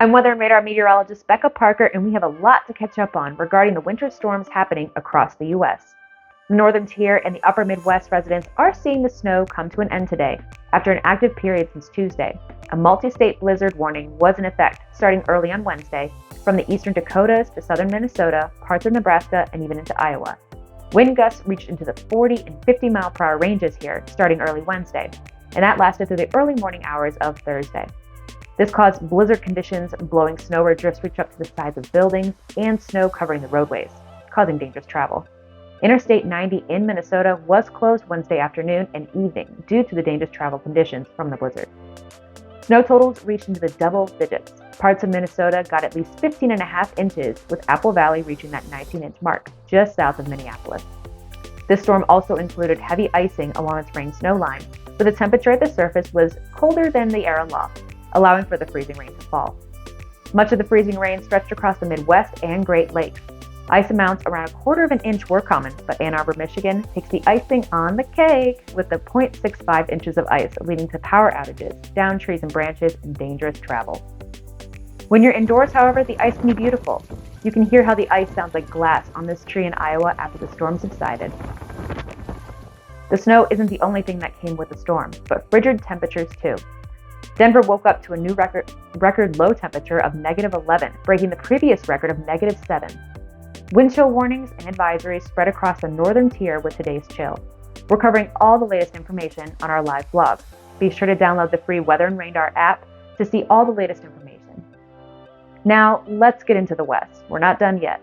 I'm Weather and Radar meteorologist Becca Parker, and we have a lot to catch up on regarding the winter storms happening across the U.S. The northern tier and the upper Midwest residents are seeing the snow come to an end today after an active period since Tuesday. A multi-state blizzard warning was in effect starting early on Wednesday from the eastern Dakotas to southern Minnesota, parts of Nebraska, and even into Iowa. Wind gusts reached into the 40 and 50 mile per hour ranges here starting early Wednesday, and that lasted through the early morning hours of Thursday. This caused blizzard conditions, blowing snow where drifts reach up to the sides of buildings, and snow covering the roadways, causing dangerous travel. Interstate 90 in Minnesota was closed Wednesday afternoon and evening due to the dangerous travel conditions from the blizzard. Snow totals reached into the double digits. Parts of Minnesota got at least 15.5 inches, with Apple Valley reaching that 19-inch mark, just south of Minneapolis. This storm also included heavy icing along its rain-snow line, but the temperature at the surface was colder than the air aloft, allowing for the freezing rain to fall. Much of the freezing rain stretched across the Midwest and Great Lakes. Ice amounts around 1/4 of an inch were common, but Ann Arbor, Michigan takes the icing on the cake with the 0.65 inches of ice, leading to power outages, downed trees and branches, and dangerous travel. When you're indoors, however, the ice can be beautiful. You can hear how the ice sounds like glass on this tree in Iowa after the storm subsided. The snow isn't the only thing that came with the storm, but frigid temperatures too. Denver woke up to a new record low temperature of -11, breaking the previous record of -7. Wind chill warnings and advisories spread across the northern tier with today's chill. We're covering all the latest information on our live blog. Be sure to download the free Weather and Radar app to see all the latest information. Now, let's get into the west. We're not done yet.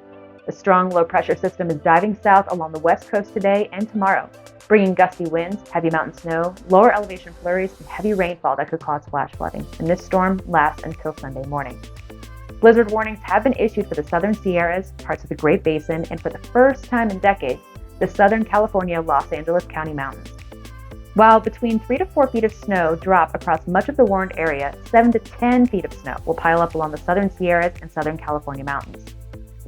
A strong low pressure system is diving south along the west coast today and tomorrow, bringing gusty winds, heavy mountain snow, lower elevation flurries, and heavy rainfall that could cause flash flooding. And this storm lasts until Sunday morning. Blizzard warnings have been issued for the southern Sierras, parts of the Great Basin, and for the first time in decades, the southern California Los Angeles County mountains. While between 3 to 4 feet of snow drop across much of the warned area, 7 to 10 feet of snow will pile up along the southern Sierras and southern California mountains.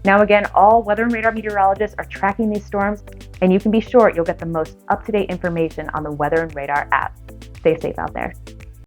Now again, all Weather and Radar meteorologists are tracking these storms, and you can be sure you'll get the most up-to-date information on the Weather and Radar app. Stay safe out there.